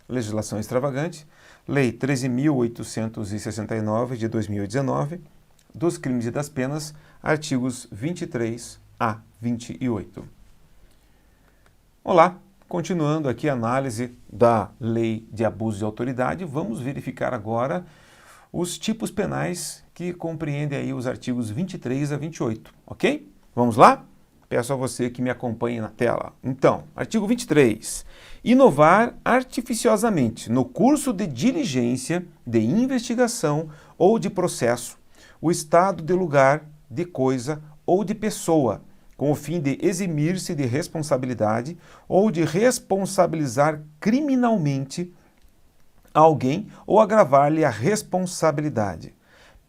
legislação extravagante, Lei 13.869 de 2019, dos crimes e das penas, artigos 23 a 28. Olá, continuando aqui a análise da Lei de Abuso de Autoridade, vamos verificar agora os tipos penais que compreendem aí os artigos 23 a 28, ok? Vamos lá? Peço a você que me acompanhe na tela. Então, artigo 23. Inovar artificiosamente no curso de diligência, de investigação ou de processo, o estado de lugar, de coisa ou de pessoa, com o fim de eximir-se de responsabilidade ou de responsabilizar criminalmente alguém ou agravar-lhe a responsabilidade.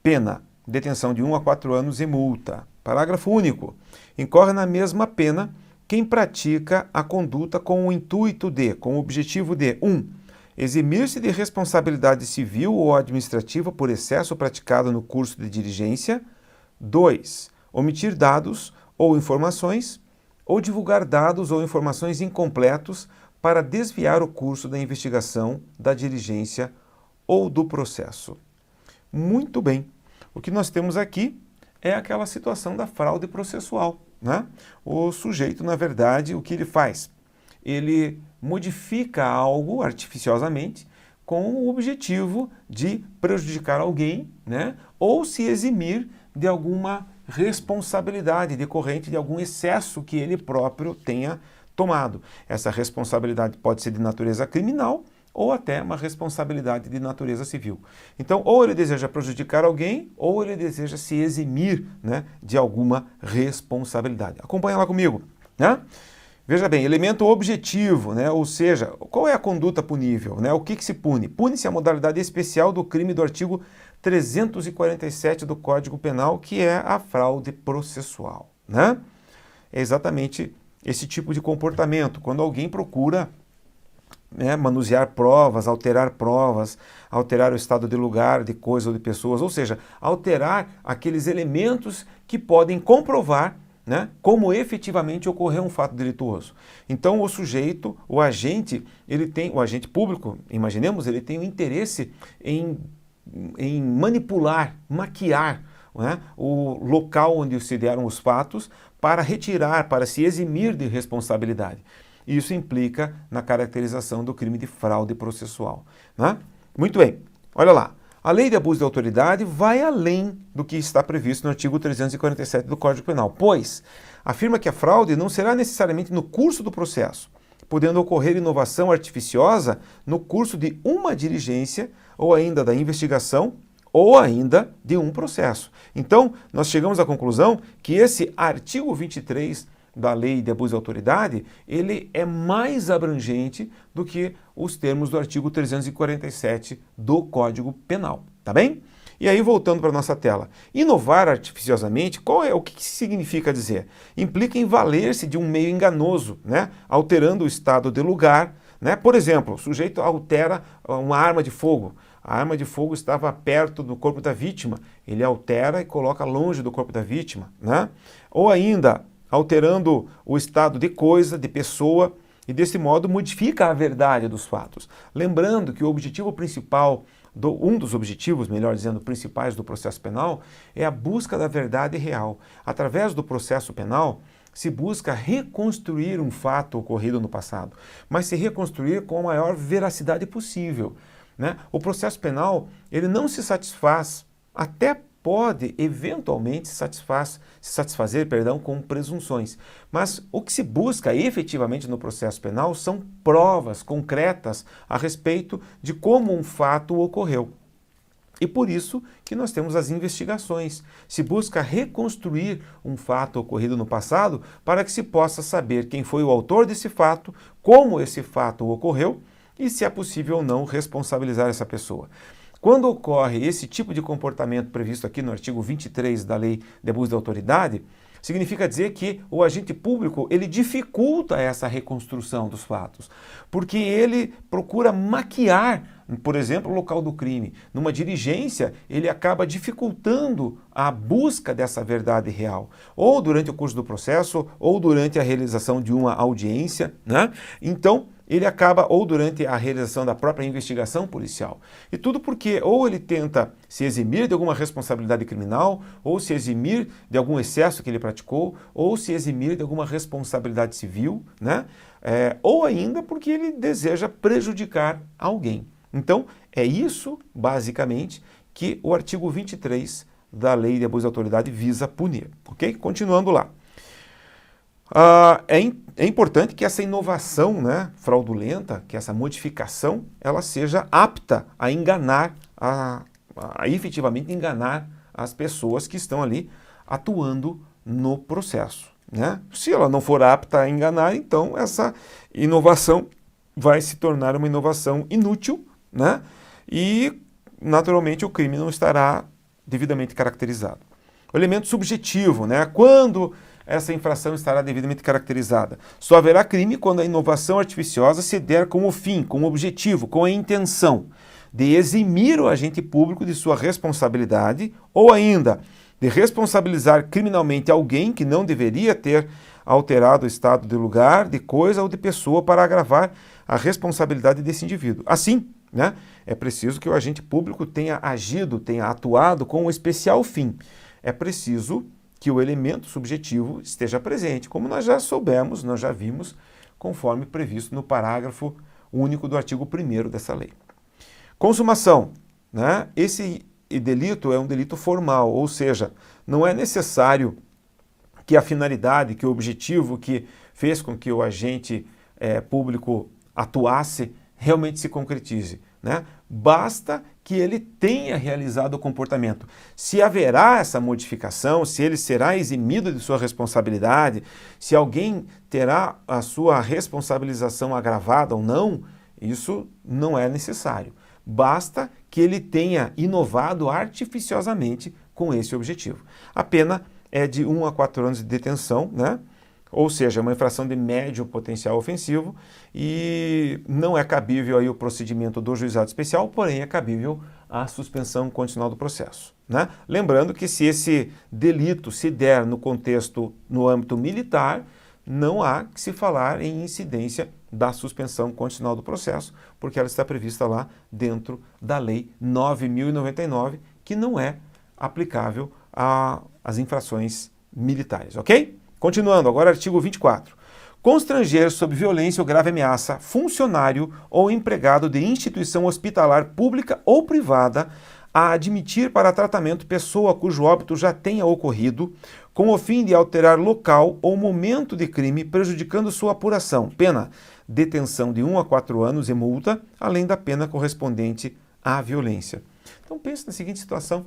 Pena, detenção de 1 a 4 anos e multa. Parágrafo único. Incorre na mesma pena quem pratica a conduta com o intuito de, com o objetivo de 1. Eximir-se de responsabilidade civil ou administrativa por excesso praticado no curso de diligência. 2. Omitir dados ou informações, ou divulgar dados ou informações incompletos para desviar o curso da investigação, da diligência ou do processo. Muito bem. O que nós temos aqui é aquela situação da fraude processual, né? O sujeito, na verdade, o que ele faz? Ele modifica algo artificiosamente com o objetivo de prejudicar alguém, né? Ou se eximir de alguma responsabilidade decorrente de algum excesso que ele próprio tenha tomado. Essa responsabilidade pode ser de natureza criminal ou até uma responsabilidade de natureza civil. Então, ou ele deseja prejudicar alguém, ou ele deseja se eximir, né, de alguma responsabilidade. Acompanha lá comigo, né? Veja bem, elemento objetivo, né? Ou seja, qual é a conduta punível, né? O que se pune? Pune-se a modalidade especial do crime do artigo 347 do Código Penal, que é a fraude processual, né? É exatamente esse tipo de comportamento, quando alguém procura, né, manusear provas, alterar o estado de lugar, de coisa ou de pessoas, ou seja, alterar aqueles elementos que podem comprovar, né, como efetivamente ocorreu um fato delituoso. Então o sujeito, o agente público, imaginemos, ele tem o interesse em manipular, maquiar, né, o local onde se deram os fatos para retirar, para se eximir de responsabilidade. Isso implica na caracterização do crime de fraude processual, né? Muito bem, olha lá. A lei de abuso de autoridade vai além do que está previsto no artigo 347 do Código Penal, pois afirma que a fraude não será necessariamente no curso do processo, podendo ocorrer inovação artificiosa no curso de uma diligência ou ainda da investigação ou ainda de um processo. Então, nós chegamos à conclusão que esse artigo 23 da Lei de Abuso de Autoridade, ele é mais abrangente do que os termos do artigo 347 do Código Penal, tá bem? E aí, voltando para a nossa tela, inovar artificiosamente, o que significa dizer? Implica em valer-se de um meio enganoso, né? Alterando o estado de lugar, né? Por exemplo, o sujeito altera uma arma de fogo, a arma de fogo estava perto do corpo da vítima, ele altera e coloca longe do corpo da vítima, né? Ou ainda, alterando o estado de coisa, de pessoa, e desse modo modifica a verdade dos fatos. Lembrando que o objetivo principal, um dos objetivos, melhor dizendo, principais do processo penal, é a busca da verdade real. Através do processo penal, se busca reconstruir um fato ocorrido no passado, mas se reconstruir com a maior veracidade possível, né? O processo penal, ele não se satisfaz, até pode eventualmente se satisfazer com presunções. Mas o que se busca efetivamente no processo penal são provas concretas a respeito de como um fato ocorreu. E por isso que nós temos as investigações. Se busca reconstruir um fato ocorrido no passado para que se possa saber quem foi o autor desse fato, como esse fato ocorreu e se é possível ou não responsabilizar essa pessoa. Quando ocorre esse tipo de comportamento previsto aqui no artigo 23 da Lei de Abuso de Autoridade, significa dizer que o agente público ele dificulta essa reconstrução dos fatos, porque ele procura maquiar, por exemplo, o local do crime. Numa diligência, ele acaba dificultando a busca dessa verdade real, ou durante o curso do processo, ou durante a realização de uma audiência, né? Então, ele acaba ou durante a realização da própria investigação policial. E tudo porque ou ele tenta se eximir de alguma responsabilidade criminal, ou se eximir de algum excesso que ele praticou, ou se eximir de alguma responsabilidade civil, né? Ou ainda porque ele deseja prejudicar alguém. Então, é isso, basicamente, que o artigo 23 da Lei de Abuso de Autoridade visa punir. Ok? Continuando lá. É importante que essa inovação, né, fraudulenta, que essa modificação, ela seja apta a enganar, a efetivamente enganar as pessoas que estão ali atuando no processo, né? Se ela não for apta a enganar, então essa inovação vai se tornar uma inovação inútil, né? E, naturalmente, o crime não estará devidamente caracterizado. O elemento subjetivo, né? Quando essa infração estará devidamente caracterizada? Só haverá crime quando a inovação artificiosa se der como fim, como objetivo, com a intenção de eximir o agente público de sua responsabilidade ou ainda de responsabilizar criminalmente alguém que não deveria ter alterado o estado de lugar, de coisa ou de pessoa para agravar a responsabilidade desse indivíduo. Assim, né, é preciso que o agente público tenha agido, tenha atuado com um especial fim. É preciso que o elemento subjetivo esteja presente, como nós já soubemos, nós já vimos, conforme previsto no parágrafo único do artigo 1º dessa lei. Consumação, né? Esse delito é um delito formal, ou seja, não é necessário que a finalidade, que o objetivo que fez com que o agente público atuasse realmente se concretize, né? Basta que ele tenha realizado o comportamento. Se haverá essa modificação, se ele será eximido de sua responsabilidade, se alguém terá a sua responsabilização agravada ou não, isso não é necessário. Basta que ele tenha inovado artificiosamente com esse objetivo. A pena é de 1 a 4 anos de detenção, né? Ou seja, uma infração de médio potencial ofensivo e não é cabível aí o procedimento do juizado especial, porém é cabível a suspensão condicional do processo, né? Lembrando que se esse delito se der no contexto, no âmbito militar, não há que se falar em incidência da suspensão condicional do processo, porque ela está prevista lá dentro da Lei 9.099, que não é aplicável às infrações militares, ok? Continuando, agora artigo 24. Constranger sob violência ou grave ameaça funcionário ou empregado de instituição hospitalar pública ou privada a admitir para tratamento pessoa cujo óbito já tenha ocorrido, com o fim de alterar local ou momento de crime, prejudicando sua apuração. Pena, detenção de 1 a 4 anos e multa, além da pena correspondente à violência. Então pense na seguinte situação.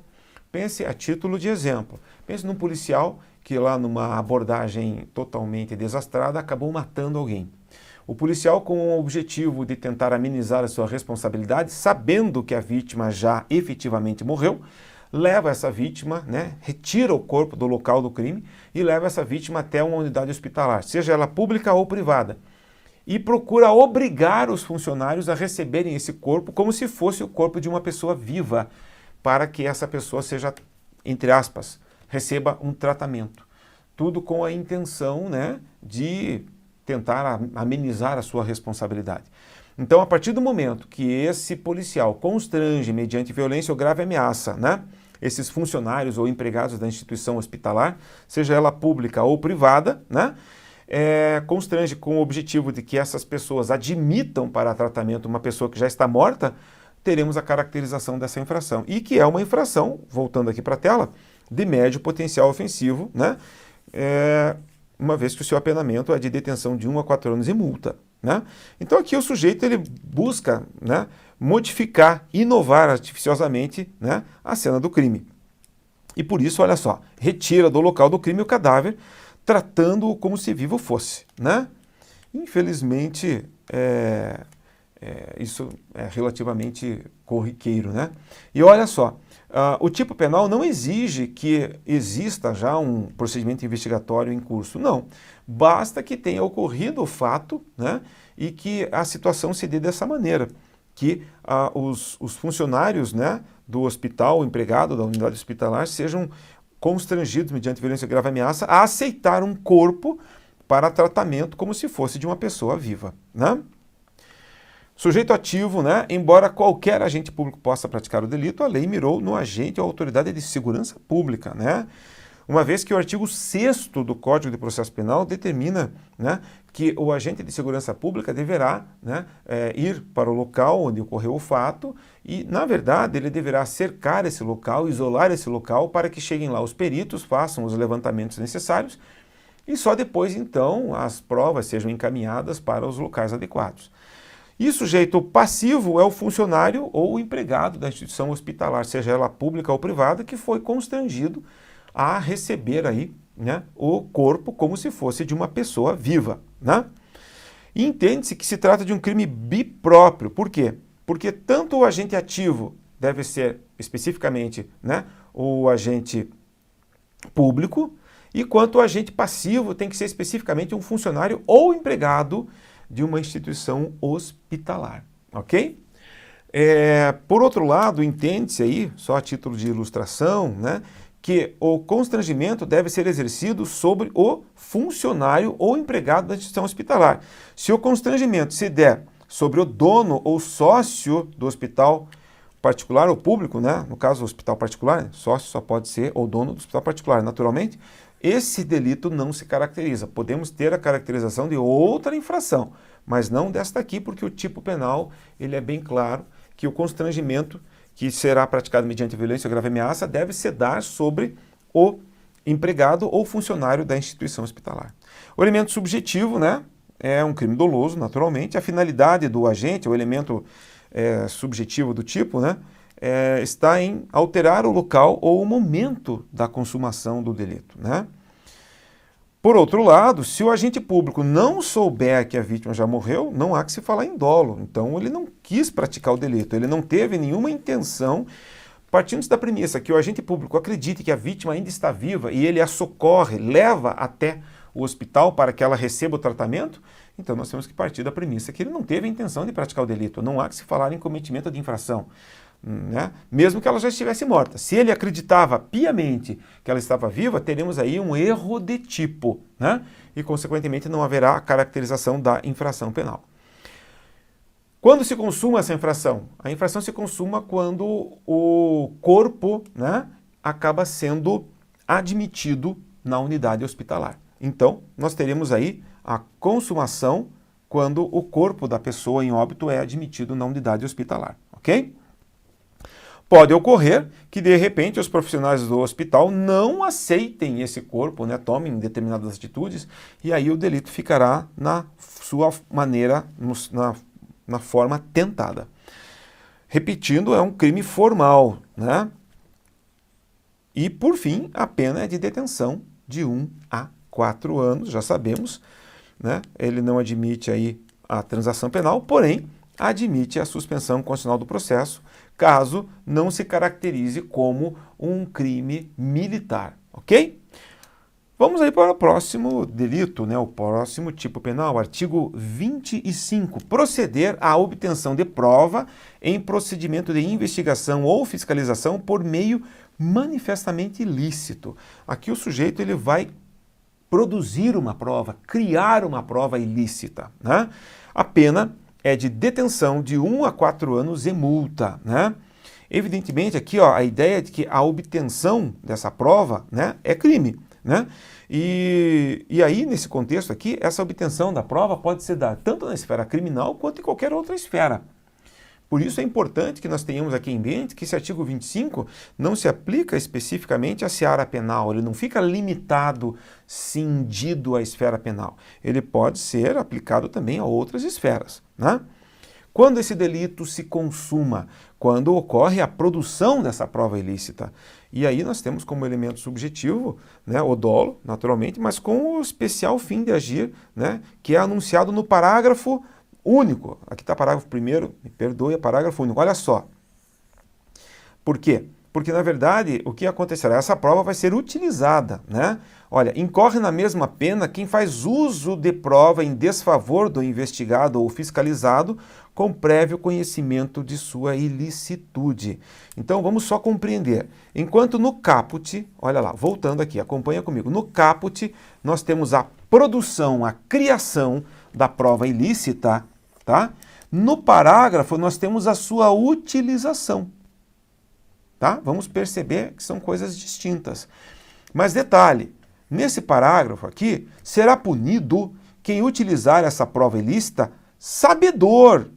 Pense a título de exemplo. Pense num policial que lá numa abordagem totalmente desastrada acabou matando alguém. O policial, com o objetivo de tentar amenizar a sua responsabilidade, sabendo que a vítima já efetivamente morreu, leva essa vítima, né, retira o corpo do local do crime e leva essa vítima até uma unidade hospitalar, seja ela pública ou privada, e procura obrigar os funcionários a receberem esse corpo como se fosse o corpo de uma pessoa viva, para que essa pessoa seja, entre aspas, receba um tratamento. Tudo com a intenção, né, de tentar amenizar a sua responsabilidade. Então, a partir do momento que esse policial constrange, mediante violência ou grave ameaça, né, esses funcionários ou empregados da instituição hospitalar, seja ela pública ou privada, né, constrange com o objetivo de que essas pessoas admitam para tratamento uma pessoa que já está morta, teremos a caracterização dessa infração. E que é uma infração, voltando aqui para a tela, de médio potencial ofensivo, né? Uma vez que o seu apenamento é de detenção de 1 a 4 anos e multa, né? Então aqui o sujeito ele busca, né, modificar, inovar artificiosamente, né, a cena do crime. E por isso, olha só, retira do local do crime o cadáver, tratando-o como se vivo fosse, né? Infelizmente, isso é relativamente corriqueiro, né? E olha só, o tipo penal não exige que exista já um procedimento investigatório em curso, não. Basta que tenha ocorrido o fato, né, e que a situação se dê dessa maneira, que os funcionários, né, do hospital, o empregado da unidade hospitalar, sejam constrangidos, mediante violência ou grave ameaça, a aceitar um corpo para tratamento como se fosse de uma pessoa viva, né? Sujeito ativo, né? Embora qualquer agente público possa praticar o delito, a lei mirou no agente ou autoridade de segurança pública, né? Uma vez que o artigo 6º do Código de Processo Penal determina, né, que o agente de segurança pública deverá, né, ir para o local onde ocorreu o fato e, na verdade, ele deverá cercar esse local, isolar esse local para que cheguem lá os peritos, façam os levantamentos necessários e só depois, então, as provas sejam encaminhadas para os locais adequados. E sujeito passivo é o funcionário ou o empregado da instituição hospitalar, seja ela pública ou privada, que foi constrangido a receber aí, né, o corpo como se fosse de uma pessoa viva, né? E entende-se que se trata de um crime bipróprio. Por quê? Porque tanto o agente ativo deve ser especificamente, né, o agente público, e quanto o agente passivo tem que ser especificamente um funcionário ou empregado de uma instituição hospitalar, ok? Por outro lado, entende-se aí, só a título de ilustração, né, que o constrangimento deve ser exercido sobre o funcionário ou empregado da instituição hospitalar. Se o constrangimento se der sobre o dono ou sócio do hospital particular ou público, né? No caso, o hospital particular, sócio só pode ser o dono do hospital particular, naturalmente, esse delito não se caracteriza. Podemos ter a caracterização de outra infração, mas não desta aqui, porque o tipo penal ele é bem claro que o constrangimento que será praticado mediante violência ou grave ameaça deve se dar sobre o empregado ou funcionário da instituição hospitalar. O elemento subjetivo, né, é um crime doloso, naturalmente. A finalidade do agente, o elemento subjetivo do tipo, né, está em alterar o local ou o momento da consumação do delito, né? Por outro lado, se o agente público não souber que a vítima já morreu, não há que se falar em dolo. Então, ele não quis praticar o delito, ele não teve nenhuma intenção, partindo da premissa que o agente público acredite que a vítima ainda está viva e ele a socorre, leva até o hospital para que ela receba o tratamento, então nós temos que partir da premissa que ele não teve a intenção de praticar o delito. Não há que se falar em cometimento de infração, né? Mesmo que ela já estivesse morta. Se ele acreditava piamente que ela estava viva, teremos aí um erro de tipo, né? E, consequentemente, não haverá a caracterização da infração penal. Quando se consuma essa infração? A infração se consuma quando o corpo, né, acaba sendo admitido na unidade hospitalar. Então, nós teremos aí a consumação quando o corpo da pessoa em óbito é admitido na unidade hospitalar, ok? Pode ocorrer que, de repente, os profissionais do hospital não aceitem esse corpo, né, tomem determinadas atitudes, e aí o delito ficará na sua maneira, na forma tentada. Repetindo, é um crime formal, né? E, por fim, a pena é de detenção de 1 a 4 anos, já sabemos, né? Ele não admite aí a transação penal, porém, admite a suspensão constitucional do processo, caso não se caracterize como um crime militar, ok? Vamos aí para o próximo delito, né? O próximo tipo penal, artigo 25, proceder à obtenção de prova em procedimento de investigação ou fiscalização por meio manifestamente ilícito. Aqui o sujeito ele vai produzir uma prova, criar uma prova ilícita, né? A pena é de detenção de 1 a 4 anos e multa, né? Evidentemente aqui, ó, a ideia de que a obtenção dessa prova, né, é crime, né? E aí, nesse contexto aqui, essa obtenção da prova pode se dar tanto na esfera criminal quanto em qualquer outra esfera. Por isso é importante que nós tenhamos aqui em mente que esse artigo 25 não se aplica especificamente à seara penal, ele não fica limitado, cindido à esfera penal. Ele pode ser aplicado também a outras esferas, né? Quando esse delito se consuma? Quando ocorre a produção dessa prova ilícita. E aí nós temos como elemento subjetivo, né, o dolo, naturalmente, mas com o especial fim de agir, né, que é anunciado no parágrafo único. Aqui está parágrafo primeiro, me perdoe, é parágrafo único. Olha só. Por quê? Porque, na verdade, o que acontecerá? Essa prova vai ser utilizada, né? Olha, incorre na mesma pena quem faz uso de prova em desfavor do investigado ou fiscalizado com prévio conhecimento de sua ilicitude. Então, vamos só compreender. Enquanto no caput, olha lá, voltando aqui, acompanha comigo. No caput, nós temos a produção, a criação da prova ilícita, tá? No parágrafo, nós temos a sua utilização. Tá? Vamos perceber que são coisas distintas. Mas detalhe, nesse parágrafo aqui, será punido quem utilizar essa prova ilícita sabedor,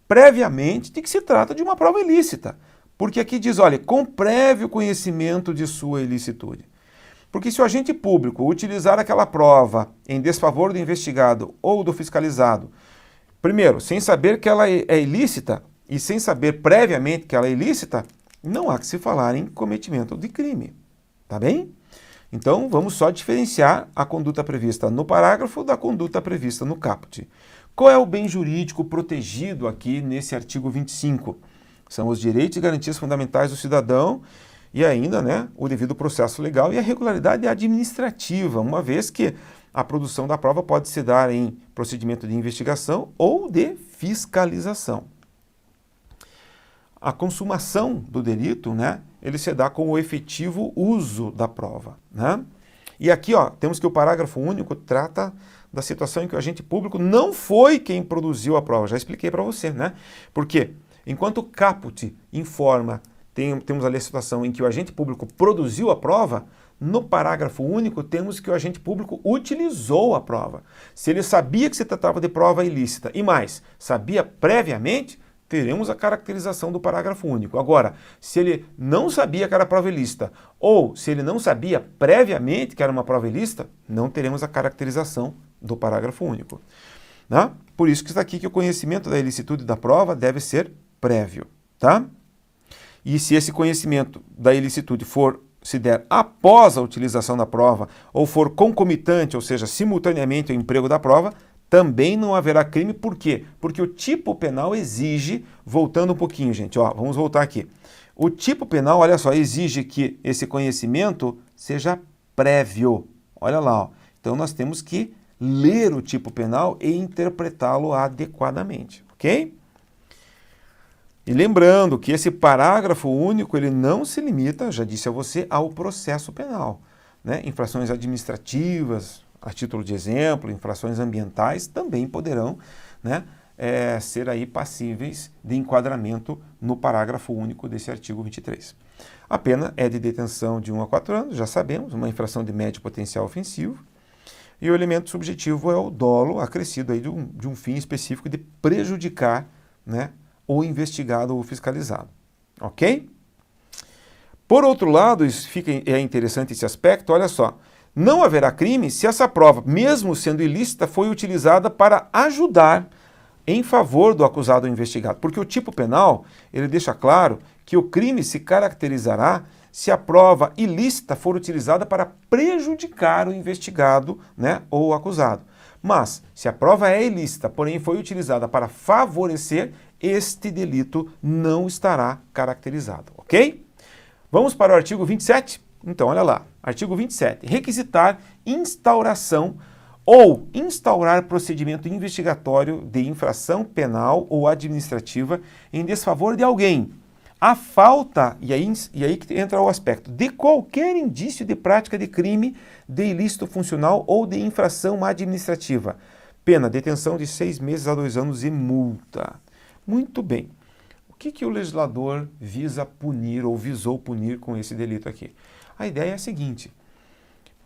previamente, de que se trata de uma prova ilícita. Porque aqui diz, olha, com prévio conhecimento de sua ilicitude. Porque se o agente público utilizar aquela prova em desfavor do investigado ou do fiscalizado, primeiro, sem saber que ela é ilícita e sem saber previamente que ela é ilícita, não há que se falar em cometimento de crime. Tá bem? Então, vamos só diferenciar a conduta prevista no parágrafo da conduta prevista no caput. Qual é o bem jurídico protegido aqui nesse artigo 25? São os direitos e garantias fundamentais do cidadão e ainda, né, o devido processo legal e a regularidade administrativa, uma vez que a produção da prova pode se dar em procedimento de investigação ou de fiscalização. A consumação do delito, né, ele se dá com o efetivo uso da prova, né? E aqui, ó, temos que o parágrafo único trata da situação em que o agente público não foi quem produziu a prova. Já expliquei para você, né? Por quê? Enquanto o caput informa, temos ali a situação em que o agente público produziu a prova, no parágrafo único temos que o agente público utilizou a prova. Se ele sabia que se tratava de prova ilícita e mais, sabia previamente, teremos a caracterização do parágrafo único. Agora, se ele não sabia que era prova ilícita ou se ele não sabia previamente que era uma prova ilícita, não teremos a caracterização do parágrafo único. Né? Por isso que está aqui que o conhecimento da ilicitude da prova deve ser prévio. Tá? E se esse conhecimento da ilicitude se der após a utilização da prova ou for concomitante, ou seja, simultaneamente ao emprego da prova, também não haverá crime. Por quê? Porque o tipo penal exige, voltando um pouquinho, gente, ó, vamos voltar aqui. O tipo penal, olha só, exige que esse conhecimento seja prévio. Olha lá, ó. Então nós temos que ler o tipo penal e interpretá-lo adequadamente, ok? E lembrando que esse parágrafo único, ele não se limita, já disse a você, ao processo penal, né? Infrações administrativas, a título de exemplo, infrações ambientais também poderão, né, ser aí passíveis de enquadramento no parágrafo único desse artigo 23. A pena é de detenção de 1 a 4 anos, já sabemos, uma infração de médio potencial ofensivo, e o elemento subjetivo é o dolo acrescido aí de um fim específico de prejudicar, né, o investigado ou fiscalizado. Ok? Por outro lado, é interessante esse aspecto, olha só, não haverá crime se essa prova, mesmo sendo ilícita, foi utilizada para ajudar em favor do acusado ou investigado. Porque o tipo penal, ele deixa claro que o crime se caracterizará se a prova ilícita for utilizada para prejudicar o investigado, né, ou o acusado. Mas, se a prova é ilícita, porém foi utilizada para favorecer, este delito não estará caracterizado, ok? Vamos para o artigo 27? Então, olha lá, artigo 27. Requisitar instauração ou instaurar procedimento investigatório de infração penal ou administrativa em desfavor de alguém. A falta, e aí que entra o aspecto, de qualquer indício de prática de crime, de ilícito funcional ou de infração administrativa. Pena, detenção de 6 meses a 2 anos e multa. Muito bem. O que o legislador visa punir ou visou punir com esse delito aqui? A ideia é a seguinte: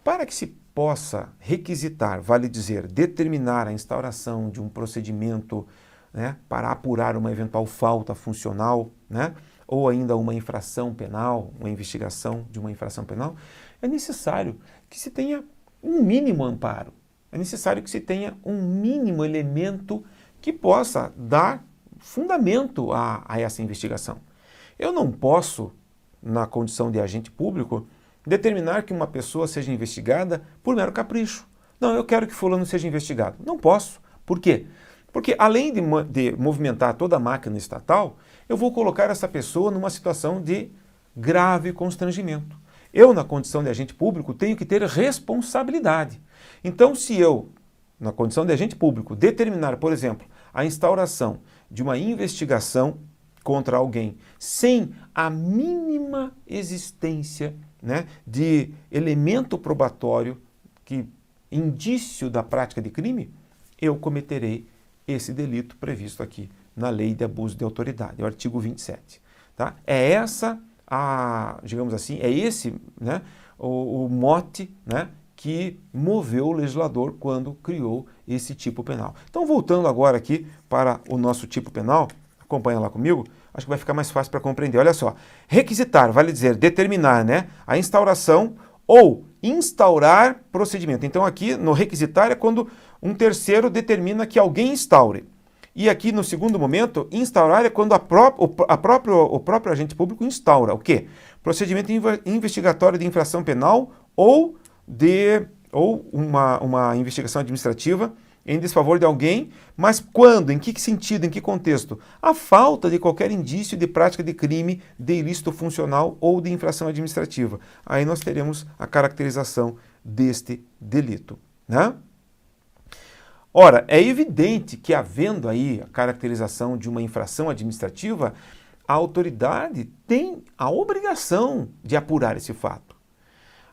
para que se possa requisitar, vale dizer, determinar a instauração de um procedimento, né, para apurar uma eventual falta funcional, né, ou ainda uma infração penal, uma investigação de uma infração penal, é necessário que se tenha um mínimo amparo, é necessário que se tenha um mínimo elemento que possa dar fundamento a essa investigação. Eu não posso, na condição de agente público, determinar que uma pessoa seja investigada por mero capricho. Não, eu quero que fulano seja investigado. Não posso. Por quê? Porque além de movimentar toda a máquina estatal, eu vou colocar essa pessoa numa situação de grave constrangimento. Eu, na condição de agente público, tenho que ter responsabilidade. Então, se eu, na condição de agente público, determinar, por exemplo, a instauração de uma investigação contra alguém sem a mínima existência, né, de elemento probatório, indício da prática de crime, eu cometerei esse delito previsto aqui na Lei de Abuso de Autoridade, o artigo 27. Tá? É essa, digamos assim, é esse, né, o mote, né, que moveu o legislador quando criou esse tipo penal. Então, voltando agora aqui para o nosso tipo penal, acompanha lá comigo, acho que vai ficar mais fácil para compreender. Olha só, requisitar, vale dizer, determinar, né, a instauração ou instaurar procedimento. Então, aqui no requisitar é quando um terceiro determina que alguém instaure. E aqui no segundo momento, instaurar é quando o próprio agente público instaura. O quê? Procedimento investigatório de infração penal ou uma investigação administrativa em desfavor de alguém, mas quando, em que sentido, em que contexto? A falta de qualquer indício de prática de crime, de ilícito funcional ou de infração administrativa. Aí nós teremos a caracterização deste delito, né? Ora, é evidente que havendo aí a caracterização de uma infração administrativa, a autoridade tem a obrigação de apurar esse fato.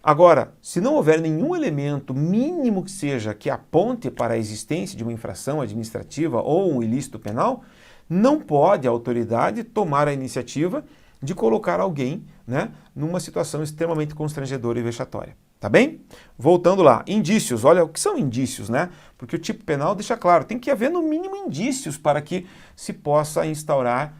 Agora, se não houver nenhum elemento mínimo que seja que aponte para a existência de uma infração administrativa ou um ilícito penal, não pode a autoridade tomar a iniciativa de colocar alguém, né, numa situação extremamente constrangedora e vexatória. Tá bem? Voltando lá, indícios. Olha, o que são indícios, né? Porque o tipo penal deixa claro, tem que haver no mínimo indícios para que se possa instaurar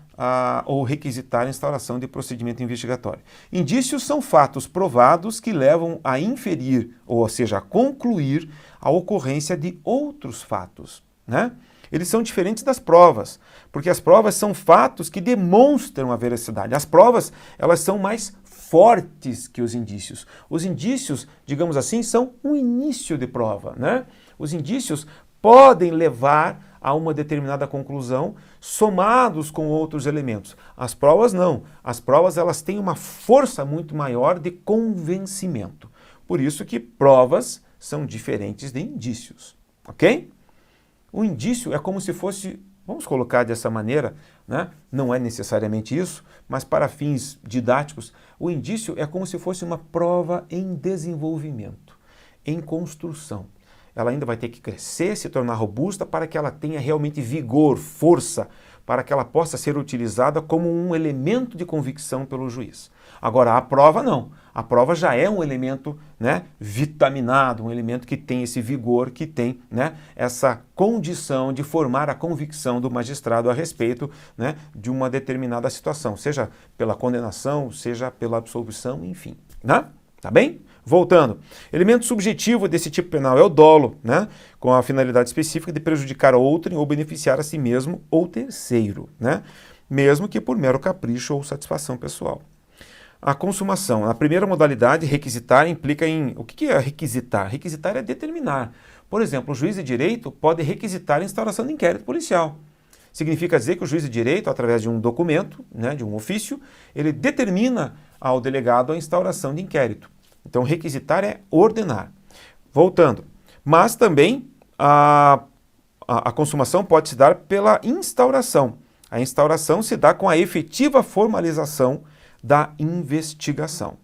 ou requisitar a instauração de procedimento investigatório. Indícios são fatos provados que levam a inferir, ou seja, a concluir a ocorrência de outros fatos, né? Eles são diferentes das provas, porque as provas são fatos que demonstram a veracidade. As provas, elas são mais fortes que os indícios. Os indícios, digamos assim, são um início de prova, né? Os indícios podem levar a uma determinada conclusão somados com outros elementos. As provas não. As provas, elas têm uma força muito maior de convencimento. Por isso que provas são diferentes de indícios, ok? O indício é como se fosse, vamos colocar dessa maneira, né? Não é necessariamente isso, mas para fins didáticos, o indício é como se fosse uma prova em desenvolvimento, em construção. Ela ainda vai ter que crescer, se tornar robusta para que ela tenha realmente vigor, força, para que ela possa ser utilizada como um elemento de convicção pelo juiz. Agora, a prova não. A prova já é um elemento, né, vitaminado, um elemento que tem esse vigor, que tem, né, essa condição de formar a convicção do magistrado a respeito, né, de uma determinada situação, seja pela condenação, seja pela absolvição, enfim, né? Tá bem? Voltando, elemento subjetivo desse tipo penal é o dolo, né, com a finalidade específica de prejudicar outrem ou beneficiar a si mesmo ou terceiro, né, mesmo que por mero capricho ou satisfação pessoal. A consumação. A primeira modalidade, requisitar, implica em... O que é requisitar? Requisitar é determinar. Por exemplo, o juiz de direito pode requisitar a instauração de inquérito policial. Significa dizer que o juiz de direito, através de um documento, né, de um ofício, ele determina ao delegado a instauração de inquérito. Então, requisitar é ordenar. Voltando. Mas também a consumação pode se dar pela instauração. A instauração se dá com a efetiva formalização da investigação.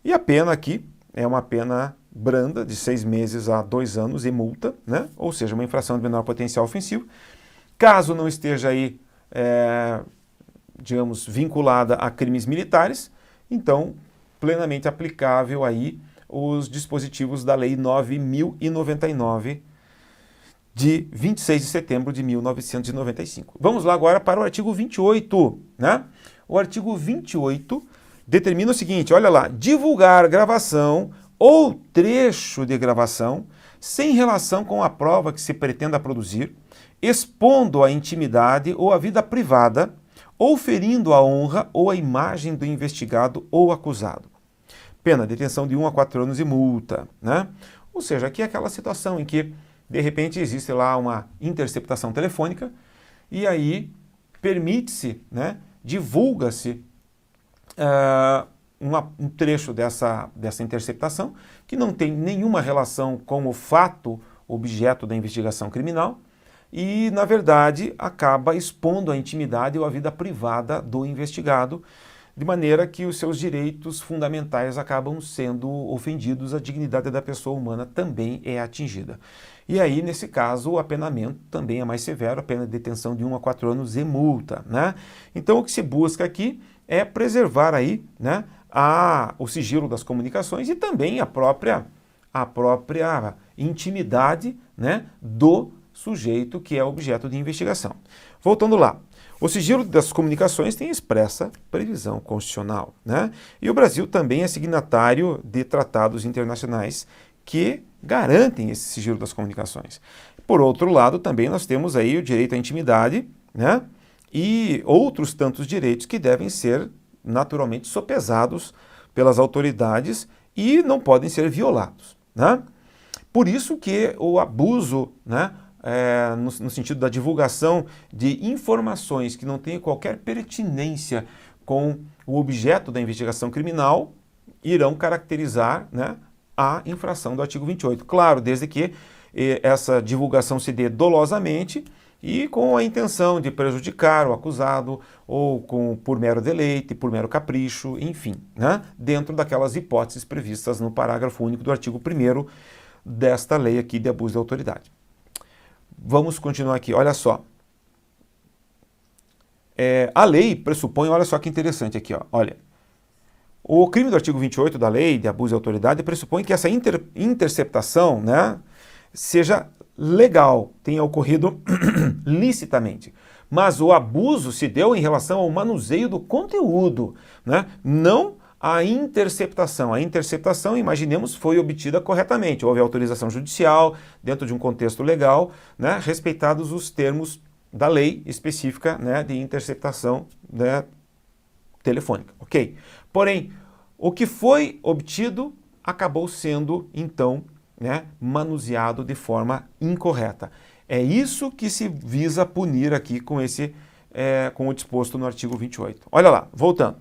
E a pena aqui é uma pena branda de 6 meses a 2 anos e multa, né? Ou seja, uma infração de menor potencial ofensivo. Caso não esteja aí, digamos, vinculada a crimes militares, então plenamente aplicável aí os dispositivos da Lei 9.099 de 26 de setembro de 1995. Vamos lá agora para o artigo 28, né? O artigo 28 determina o seguinte, olha lá, divulgar gravação ou trecho de gravação sem relação com a prova que se pretenda produzir, expondo a intimidade ou a vida privada, ou ferindo a honra ou a imagem do investigado ou acusado. Pena, detenção de 1 a 4 anos e multa, né? Ou seja, aqui é aquela situação em que, de repente, existe lá uma interceptação telefônica e aí permite-se, né, divulga-se um trecho dessa interceptação que não tem nenhuma relação com o fato objeto da investigação criminal e, na verdade, acaba expondo a intimidade ou a vida privada do investigado, de maneira que os seus direitos fundamentais acabam sendo ofendidos, a dignidade da pessoa humana também é atingida. E aí, nesse caso, o apenamento também é mais severo, a pena de detenção de 1 a 4 anos e multa, né? Então, o que se busca aqui é preservar aí, né, o sigilo das comunicações e também a própria intimidade, né, do sujeito que é objeto de investigação. Voltando lá. O sigilo das comunicações tem expressa previsão constitucional, né? E o Brasil também é signatário de tratados internacionais que garantem esse sigilo das comunicações. Por outro lado, também nós temos aí o direito à intimidade, né? E outros tantos direitos que devem ser naturalmente sopesados pelas autoridades e não podem ser violados, né? Por isso que o abuso, né, no sentido da divulgação de informações que não tenham qualquer pertinência com o objeto da investigação criminal, irão caracterizar, né, a infração do artigo 28. Claro, desde que essa divulgação se dê dolosamente e com a intenção de prejudicar o acusado ou por mero deleite, por mero capricho, enfim, né, dentro daquelas hipóteses previstas no parágrafo único do artigo 1º desta lei aqui de abuso de autoridade. Vamos continuar aqui, olha só. A lei pressupõe, olha só que interessante aqui, ó, olha. O crime do artigo 28 da lei de abuso de autoridade pressupõe que essa interceptação, né, seja legal, tenha ocorrido licitamente. Mas o abuso se deu em relação ao manuseio do conteúdo, né, não a interceptação. A interceptação, imaginemos, foi obtida corretamente. Houve autorização judicial, dentro de um contexto legal, né, respeitados os termos da lei específica, né, de interceptação, né, telefônica. Ok? Porém, o que foi obtido acabou sendo, então, né, manuseado de forma incorreta. É isso que se visa punir aqui com o disposto no artigo 28. Olha lá, voltando.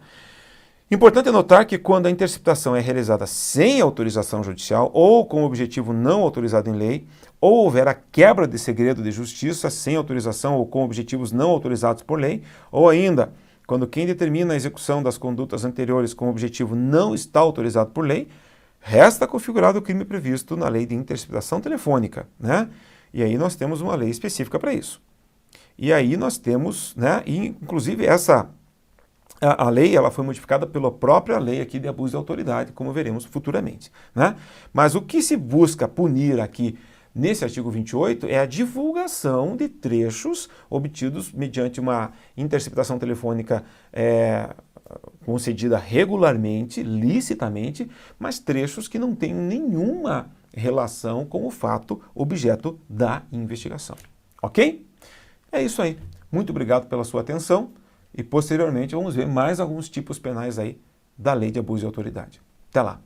Importante é notar que quando a interceptação é realizada sem autorização judicial ou com objetivo não autorizado em lei, ou houver a quebra de segredo de justiça sem autorização ou com objetivos não autorizados por lei, ou ainda quando quem determina a execução das condutas anteriores com objetivo não está autorizado por lei, resta configurado o crime previsto na lei de interceptação telefônica, né? E aí nós temos uma lei específica para isso. E aí nós temos, né, inclusive a lei ela foi modificada pela própria lei aqui de abuso de autoridade, como veremos futuramente, né? Mas o que se busca punir aqui nesse artigo 28 é a divulgação de trechos obtidos mediante uma interceptação telefônica concedida regularmente, licitamente, mas trechos que não têm nenhuma relação com o fato objeto da investigação. Ok? É isso aí. Muito obrigado pela sua atenção. E posteriormente vamos ver mais alguns tipos penais aí da lei de abuso de autoridade. Até lá!